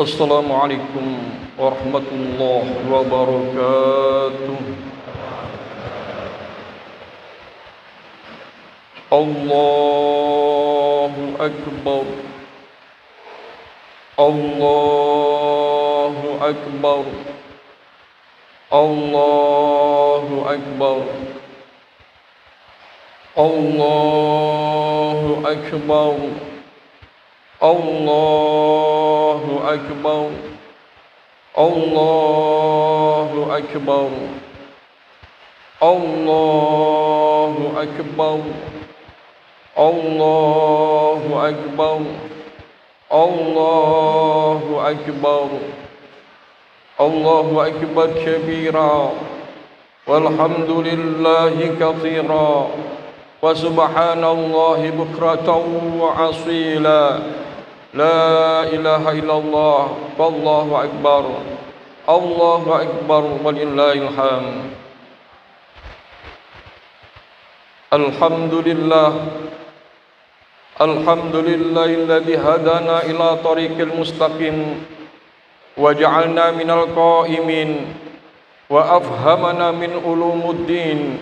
Assalamualaikum warahmatullahi wabarakatuh. Allahu Akbar. Allahu Akbar. Allahu Akbar. Allahu Akbar. Allahu Akbar. Allahu Akbar. Allahu Akbar. Allahu Akbar. Allahu Akbar. Allahu Akbar kabira. Walhamdulillahi katsira. Wa subhanallahi bukratan wa asila. La ilaha illallah. Wallahu akbar. Allahu akbar walillahil hamd. Alhamdulillah. Alhamdulillahilladzi hadana ila tariqil mustaqim wa ja'alna minal qaimin wa afhamana min ulumuddin.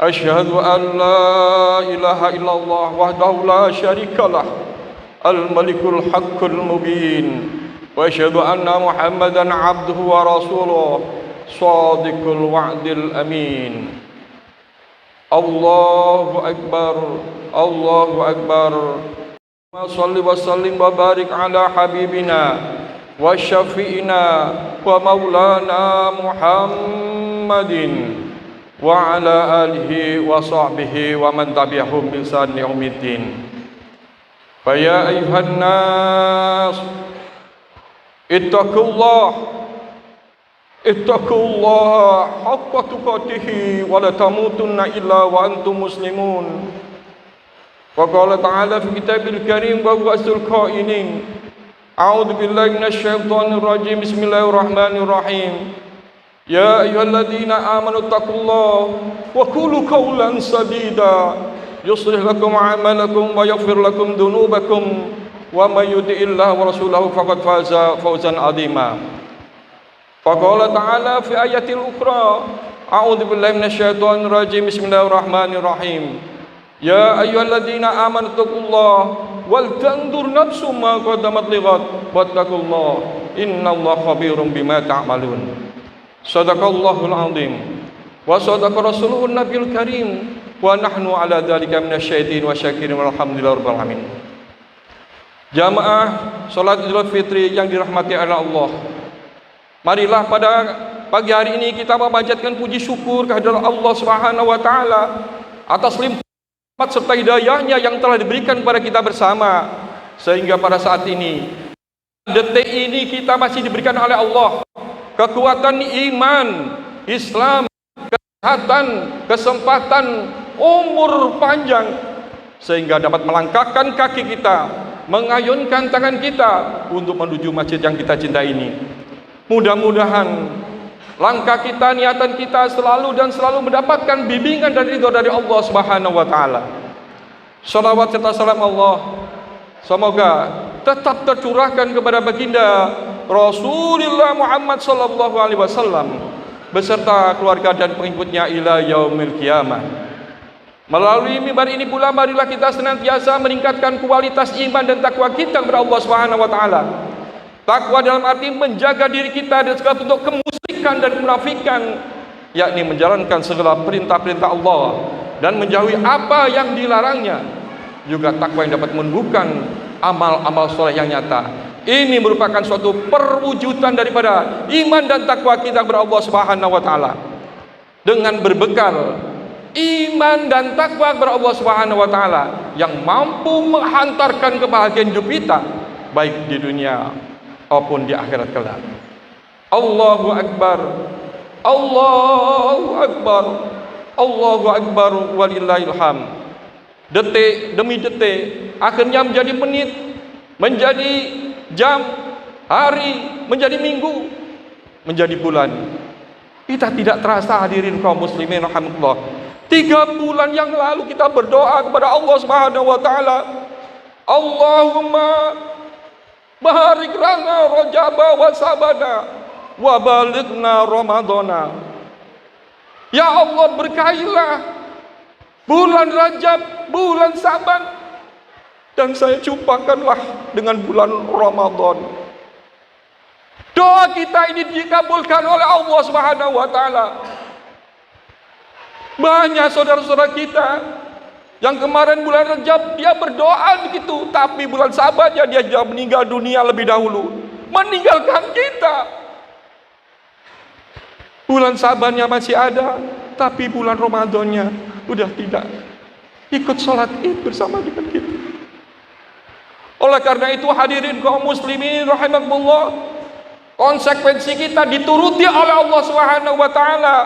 Asyhadu an la ilaha illallah wahdahu la syarikalah al-malikul haqqul mubin wa asyhadu anna muhammadan abduhu wa rasuluh shadiqul wa'dil amin. Allahu akbar. Allahu akbar. Shalli wa sallim wa barik ala habibina wa syafi'ina wa maulana Muhammadin wa ala alihi wa sahbihi wa man tabi'ahum bi ihsan ila yaumiddin. Fa ya ayyuhan nas ittaqullaha haqqa tuqatih wa la tamutunna illa wa antum muslimun. Wa qala ta'ala fi kitabil karim wa huwa asdaqul qailin. A'udzu billahi minasy syaithanir rajim. Bismillahirrahmanirrahim. Ya ayyuhalladzina amanu taqullaha wa qulu qawlan sadida yuslih lakum a'malakum wa yaghfir lakum dhunubakum wa may yuti'illaha wa rasulahu faqad faza fawzan 'azima. Wa qala ta'ala fi ayatil ukhra. A'udzu billahi minasy syaithanir rajim. Bismillahirrahmanirrahim. Ya ayyuhalladzina amanu taqullaha wal tanzur nafsum ma qaddamat lighat wattaqullaha innallaha khabirum bima ta'malun. Sadaqallahul azim wa sadaqa rasuluhun nabiyul karim wa nahnu ala dzalika minasyaitin wa syakirin walhamdulillahi rabbil alamin. Jamaah salat Idul Fitri yang dirahmati oleh Allah, marilah pada pagi hari ini kita memanjatkan puji syukur kehadirat Allah Subhanahu wa taala atas limpahan serta hidayahnya yang telah diberikan kepada kita bersama, sehingga pada saat ini, detik ini kita masih diberikan oleh Allah kekuatan iman, Islam, kesehatan, kesempatan, umur panjang, sehingga dapat melangkahkan kaki kita, mengayunkan tangan kita untuk menuju masjid yang kita cintai ini. Mudah-mudahan langkah kita, niatan kita selalu dan selalu mendapatkan bimbingan dan ridho dari Allah Subhanahu wa taala. Shalawat serta salam Allah semoga tetap tercurahkan kepada baginda Rasulullah Muhammad sallallahu alaihi wasallam beserta keluarga dan pengikutnya ila yaumil qiyamah. Melalui mimbar ini pula marilah kita senantiasa meningkatkan kualitas iman dan takwa kita kepada Allah Subhanahu wa taala. Takwa dalam arti menjaga diri kita dari segala bentuk kemusyrikan dan kemunafikan, yakni menjalankan segala perintah-perintah Allah dan menjauhi apa yang dilarangnya. Juga takwa yang dapat menumbuhkan amal-amal soleh yang nyata. Ini merupakan suatu perwujudan daripada iman dan takwa kita kepada Allah Subhanahu wa taala. Dengan berbekal iman dan takwa kepada Allah Subhanahu wa taala yang mampu menghantarkan kebahagiaan hidup kita baik di dunia maupun di akhirat kelak. Allahu akbar. Allahu akbar. Allahu akbar walillahil hamd. Detik demi detik akhirnya menjadi menit, menjadi jam, hari, menjadi minggu, menjadi bulan. Kita tidak terasa hadirin kaum muslimin rahimakumullah. 3 bulan yang lalu kita berdoa kepada Allah Subhanahu wa taala, Allahumma Barik lana rajaba wa sabana wa balighna ramadana. Ya Allah, berkahilah bulan Rajab, bulan Saban, dan saya jumpakanlah dengan bulan Ramadan. Doa kita ini dikabulkan oleh Allah Subhanahu wa taala. Banyak saudara-saudara kita yang kemarin bulan Rajab dia berdoa begitu, tapi bulan Saban dia meninggal dunia lebih dahulu, meninggalkan kita. Bulan Sabannya masih ada, tapi bulan Ramadannya udah tidak ikut sholat Id bersama dengan kita. Oleh karena itu hadirin kaum muslimin rahimakumullah, konsekuensi kita dituruti oleh Allah Subhanahu wa taala.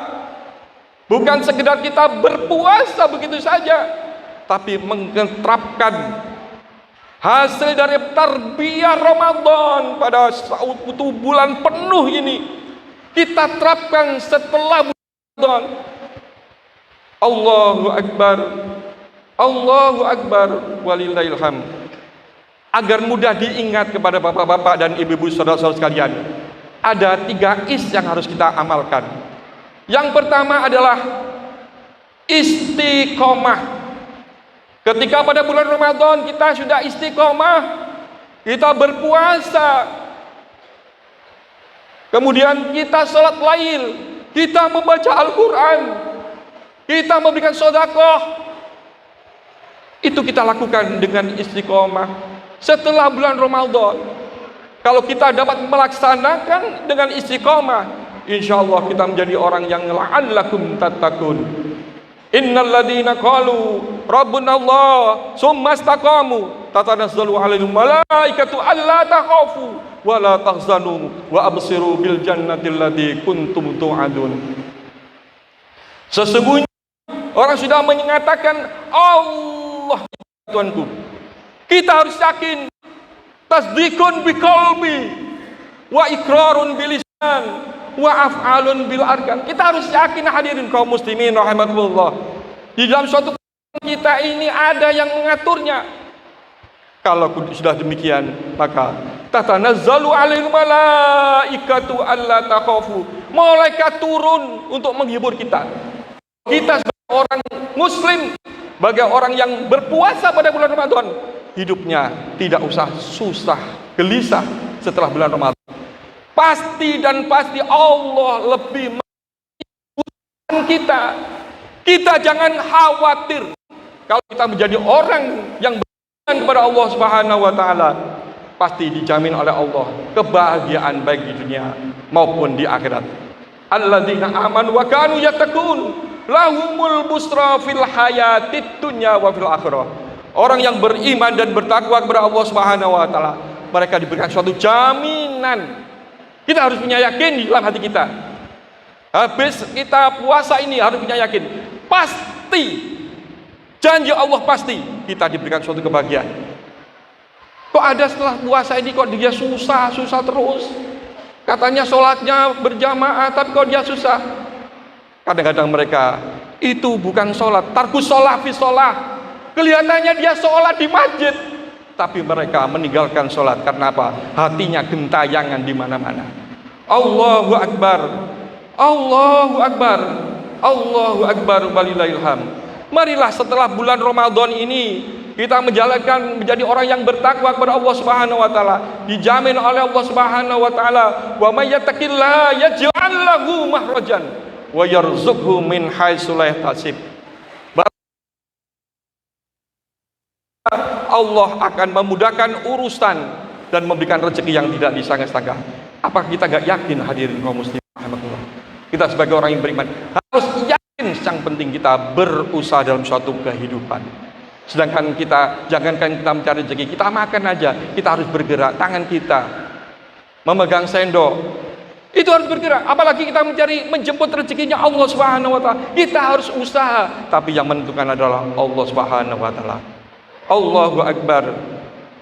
Bukan sekedar kita berpuasa begitu saja, tapi menerapkan hasil dari tarbiyah Ramadan pada satu bulan penuh ini. Kita terapkan setelah bulan Ramadan. Allahu Akbar, Allahu Akbar, walillahil hamd. Agar mudah diingat kepada bapak-bapak dan ibu-ibu saudara-saudara sekalian, ada 3 is yang harus kita amalkan. Yang pertama adalah istiqomah. Ketika pada bulan Ramadan kita sudah istiqomah, kita berpuasa, kemudian kita sholat lail, kita membaca Al-Quran, kita memberikan sedekah, itu kita lakukan dengan istiqomah. Setelah bulan Ramadan, kalau kita dapat melaksanakan dengan istiqomah, insyaallah kita menjadi orang yang la'allakum tattaqun. Innal ladzina qalu rabbuna Allah tsumma istaqamu tatanazzalu 'alaihim malaikatu alla takhafu wa la tahzanu wa absiru bil jannati allati kuntum tu'adun. Sesungguhnya orang sudah mengatakan Allah Tuhanku. Kita harus yakin, tasdikun biqalbi wa iqrarun bilisan wa af'alun bil arkan. Kita harus yakin hadirin kaum muslimin rahimakumullah, di dalam suatu kita ini ada yang mengaturnya. Kalau sudah demikian, maka tatanazzalu 'alaihim malaikatu alla takhafu. Malaikat turun untuk menghibur kita. Kita sebagai orang muslim, sebagai orang yang berpuasa pada bulan Ramadan, hidupnya tidak usah susah, gelisah setelah bulan Ramadan. Pasti dan pasti Allah lebih menghibur kita. Kita jangan khawatir kalau kita menjadi orang yang beriman kepada Allah Subhanahu wa taala. Pasti dijamin oleh Allah kebahagiaan baik di dunia maupun di akhirat. Alladzina amanu wa kanu yattaqun lahumul busra fil hayatid dunya wa fil akhirah. Orang yang beriman dan bertakwa kepada Allah Subhanahu wa taala, mereka diberikan suatu jaminan. Kita harus punya yakin di dalam hati kita. Habis kita puasa ini harus punya yakin, pasti janji Allah pasti kita diberikan suatu kebahagiaan. Kok ada setelah puasa ini kok dia susah terus? Katanya sholatnya berjamaah, tapi kok dia susah? Kadang-kadang mereka itu bukan sholat, tarkus sholat fi sholat. Kelihatannya dia sholat di masjid, tapi mereka meninggalkan sholat. Karena apa? Hatinya gentayangan di mana-mana. Allahu Akbar, Allahu Akbar, Allahu Akbar, walillahil hamd. Marilah setelah bulan Ramadan ini kita menjadi orang yang bertakwa kepada Allah Subhanahu wa taala. Dijamin oleh Allah Subhanahu wa taala, "Wa may yattaqillaha yaj'al lahu makhrajan wa yarzuqhu min haitsu la yahtasib." Allah akan memudahkan urusan dan memberikan rezeki yang tidak disangka-sangka. Apakah kita gak yakin hadirin kaum muslimin? Kita sebagai orang yang beriman harus yakin, yang penting kita berusaha dalam suatu kehidupan. Sedangkan kita, jangankan kita mencari rezeki, kita makan aja, kita harus bergerak. Tangan kita memegang sendok, itu harus bergerak. Apalagi kita menjemput rezekinya Allah Subhanahu wa taala. Kita harus usaha, tapi yang menentukan adalah Allah Subhanahu wa taala. Allahu Akbar,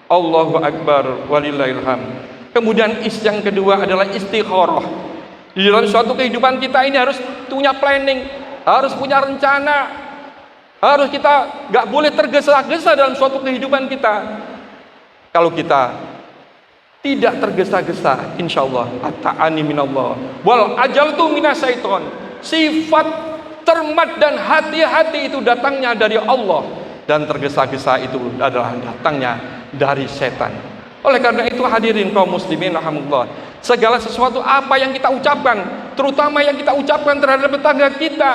Allahu Akbar, walillahil hamd. Kemudian yang kedua adalah istikharah. Di dalam suatu kehidupan kita ini harus punya planning, harus punya rencana, harus kita gak boleh tergesa-gesa dalam suatu kehidupan kita. Kalau kita tidak tergesa-gesa, insyaallah. At-ta'ani minallah wal ajaltu minasyaiton. Sifat cermat dan hati-hati itu datangnya dari Allah, dan tergesa-gesa itu adalah datangnya dari setan. Oleh karena itu hadirin kaum muslimin rahimakumullah, segala sesuatu apa yang kita ucapkan, terutama yang kita ucapkan terhadap tetangga kita,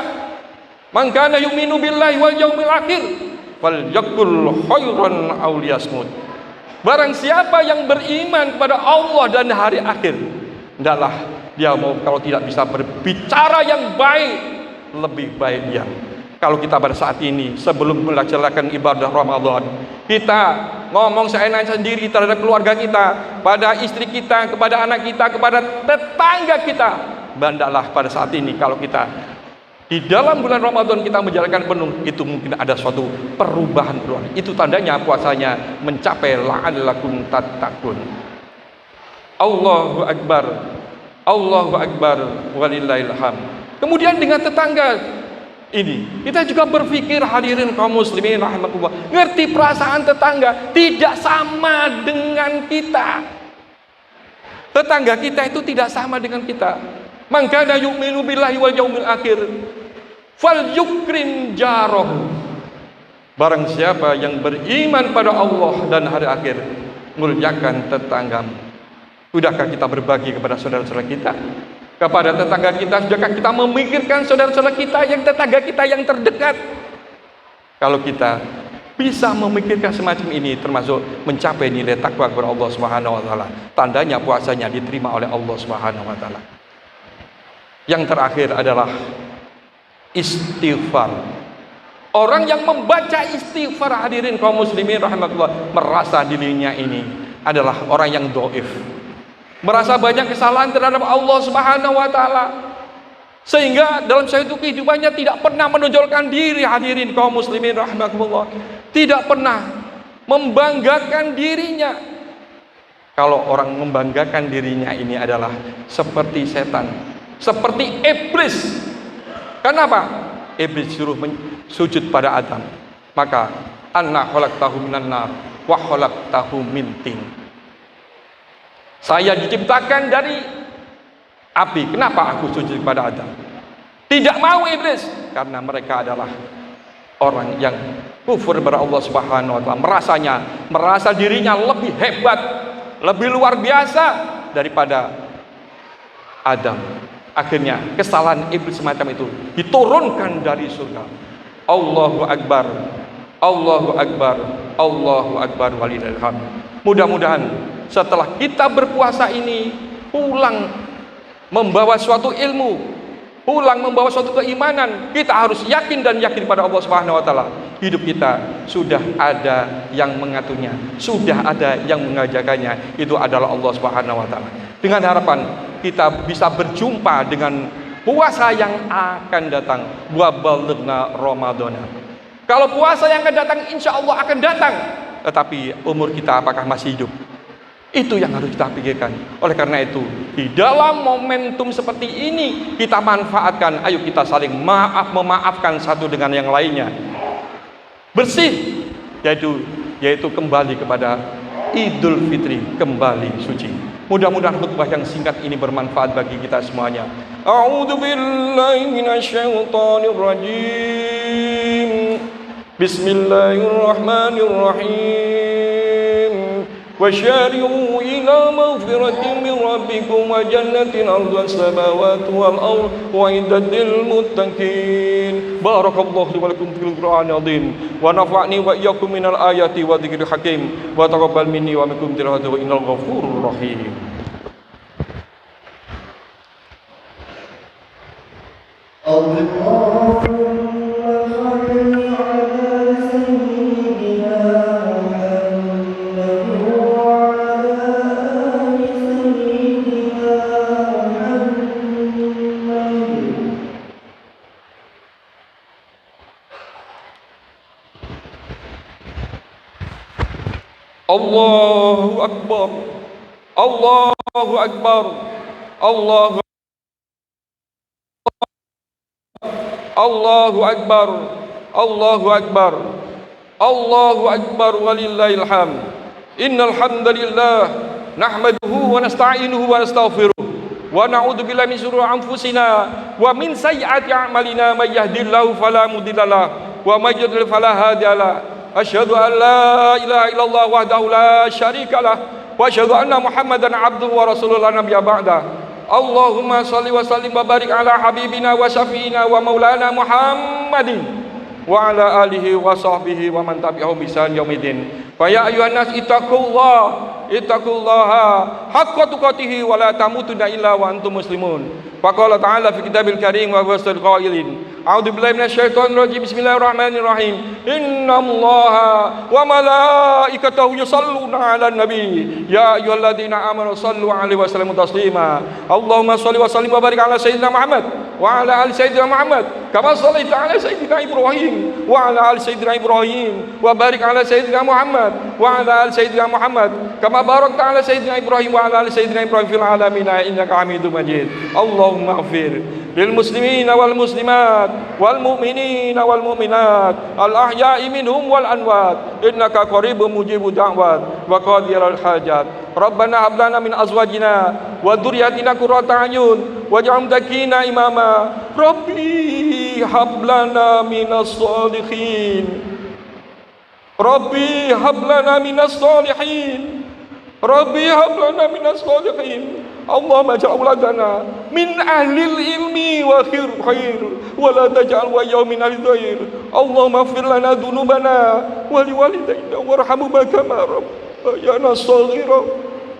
man kana yu'minu billahi wal yaumil akhir falyaqul khairan aw liyasmut. Barang siapa yang beriman kepada Allah dan hari akhir, hendaklah dia mau, kalau tidak bisa berbicara yang baik, lebih baik diam. Kalau kita pada saat ini sebelum melaksanakan ibadah Ramadan, kita ngomong seenaknya sendiri terhadap keluarga kita, pada istri kita, kepada anak kita, kepada tetangga kita, hendaklah pada saat ini kalau kita di dalam bulan Ramadan kita menjalankan penuh, itu mungkin ada suatu perubahan. Itu tandanya puasanya mencapai la'allakum tattaqun. Allahu Akbar, Allahu Akbar, walillahil hamd. Kemudian dengan tetangga ini kita juga berpikir hadirin kaum muslimin rahimakumullah, ngerti perasaan tetangga tidak sama dengan kita. Tetangga kita itu tidak sama dengan kita. Man kana yu'minu billahi wal yaumil akhir fal yukrim jarahu. Barang siapa yang beriman pada Allah dan hari akhir, muliakan tetanggamu. Sudahkah kita berbagi kepada saudara-saudara kita? Kepada tetangga kita, sudahkah kita memikirkan saudara-saudara kita, yang tetangga kita yang terdekat? Kalau kita bisa memikirkan semacam ini, termasuk mencapai nilai takwa kepada Allah Subhanahu wa taala, tandanya puasanya diterima oleh Allah Subhanahu wa taala. Yang terakhir adalah istighfar. Orang yang membaca istighfar hadirin kaum muslimin rahimakumullah, merasa dirinya ini adalah orang yang dhaif, merasa banyak kesalahan terhadap Allah Subhanahu wa taala, sehingga dalam suatu kehidupannya tidak pernah menonjolkan diri hadirin kaum muslimin rahimakumullah, tidak pernah membanggakan dirinya. Kalau orang membanggakan dirinya ini adalah seperti setan, seperti iblis. Kenapa? Iblis suruh sujud pada Adam, maka anna khalaqtahu minan nar wa khalaqtahu min tin. Saya diciptakan dari api, kenapa aku sujud kepada Adam? Tidak mau iblis, karena mereka adalah orang yang kufur kepada Allah Subhanahu wa taala, merasa dirinya lebih hebat, lebih luar biasa daripada Adam. Akhirnya kesalahan iblis semacam itu diturunkan dari surga. Allahu Akbar, Allahu Akbar, Allahu Akbar, walillahil hamd. Mudah-mudahan setelah kita berpuasa ini pulang membawa suatu ilmu, pulang membawa suatu keimanan. Kita harus yakin dan yakin pada Allah Subhanahu wa taala. Hidup kita sudah ada yang mengaturnya, sudah ada yang mengajarkannya, itu adalah Allah Subhanahu wa taala. Dengan harapan kita bisa berjumpa dengan puasa yang akan datang. Wa balighna Ramadana. Kalau puasa yang akan datang insya Allah akan datang, tetapi umur kita apakah masih hidup? Itu yang harus kita pikirkan. Oleh karena itu, di dalam momentum seperti ini kita manfaatkan. Ayo kita saling memaafkan satu dengan yang lainnya. Bersih, yaitu kembali kepada Idul Fitri, kembali suci. Mudah-mudahan khutbah yang singkat ini bermanfaat bagi kita semuanya. A'udzu billahi minasyaitonir rajim. Bismillahirrahmanirrahim. Wasyari'u ila maghfiratin min rabbikum wa jannatin 'arduha as-samawati wal ardh u'iddat lil muttaqin. Barakallahu li wa lakum fil Qur'anil 'azim wa nafa'ni wa iyyakum minal ayati wa dzikril hakim wa taqabbal minni wa minkum tilawatahu wa innal ghafurur rahim. Allahu Akbar, Allahu Akbar, Allahu Akbar, Allahu Akbar, Allahu Akbar, walillahil hamd. Innal hamdalillah nahmaduhu wa nasta'inuhu wa nastaghfiruh wa na'udzu billahi min syururi anfusina wa min sayyiati a'malina may yahdihillahu fala mudhillalah wa may yudlil fala hadiyalah. Asyhadu an la ilaha illallah wahdahu la syarikalah wa asyhadu anna Muhammadan abduhu wa rasuluhu la nabiyya ba'da. Allahumma shalli wa sallim wa barik ala habibina wa syafi'ina wa maulana Muhammadin wa ala alihi wa sahbihi wa man tabi'ahum bi ihsan yaumidin. Fa ya ayyuhan nas ittaqullaha haqqa tuqatih wa la tamutunna illa wa antum muslimun. Faqala ta'ala fi kitabil karim wa huwa as-sadiqul qailin. A'udzu billahi minasyaitonir rajim. Bismillahirrahmanirrahim. Innallaha wa malaikatahu yusholluna 'alan nabi. Ya ayyuhalladzina amanu shallu 'alaihi wa sallimu taslima. Allahumma shalli wa sallim wa barik ala sayyidina Muhammad wa ala ali sayyidina Muhammad kama shallaita ala sayyidina Ibrahim wa ala ali sayyidina Ibrahim wa barik ala sayyidina Muhammad wa ala ali sayyidina Muhammad kama barakta ala sayyidina Ibrahim wa ala ali sayyidina Ibrahim fil alamin innaka Hamidum Majid. Allahumma ighfir lil muslimina wal muslimat wal mu'minina wal mu'minat al ahya'i minhum wal amwat innaka qaribun mujibud da'wat wa qadirul hajat. Rabbana hab lana min azwajina wa dzurriyyatina qurrata a'yun waj'alna muttaqina imama. Rabbi hab lana minas sholihin. Rabbi hab lana minas sholihin. Rabbi hab lana minas sholihin. Allahumma ja'al auladana min ahlil ilmi wa khair wa la taj'al wa yawmin al-dhair. Allahumma ighfir lana dhunubana wa liwalidayna warhamhuma kama rabbayana shaghira.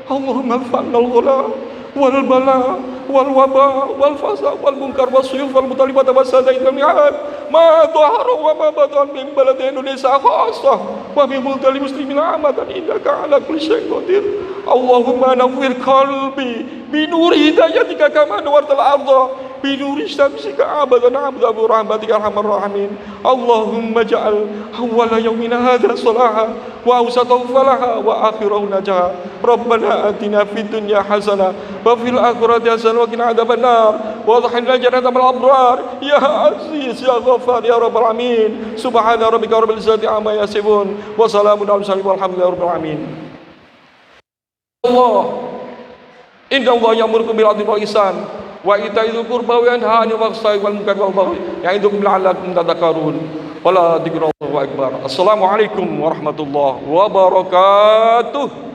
Allahumma fa'alna al-ghala wal bala wal waba wal fasa wal munkar was suyuf wal mutalibat was sadaid wal mi'ad ma dhahara wa ma batan min balad Indonesia khassah wa min mulkal muslimin amatan innaka ala kulli syai'in qadir. Allahumma nawwir qalbi bi nuri hidayatika kama nawartal arda bi nuri syamsika abadan abda bi rahmatika arhamar rahimin. Allahumma ja'al awwala yawmina hadha salaha wa awsatahu falaha wa akhirahu najaha. Rabbana atina fid dunya hasanah wa fil akhirati hasanah wa qina adzabannar wa adkhilna jannata ma'al abrar ya aziz ya ghaffar ya rabbal alamin. Subhana rabbika rabbil izzati amma yasifun wa salamun alal mursalin walhamdulillahi rabbil alamin. Allah inna Allah ya'murukum bil 'adli wal ihsan wa ita'i dzil qurba wa yanha 'anil fahsya'i wal munkari wal baghi ya'idukum la'allakum tadhakkarun. Wala dzikrullahu akbar. Assalamualaikum warahmatullahi wabarakatuh.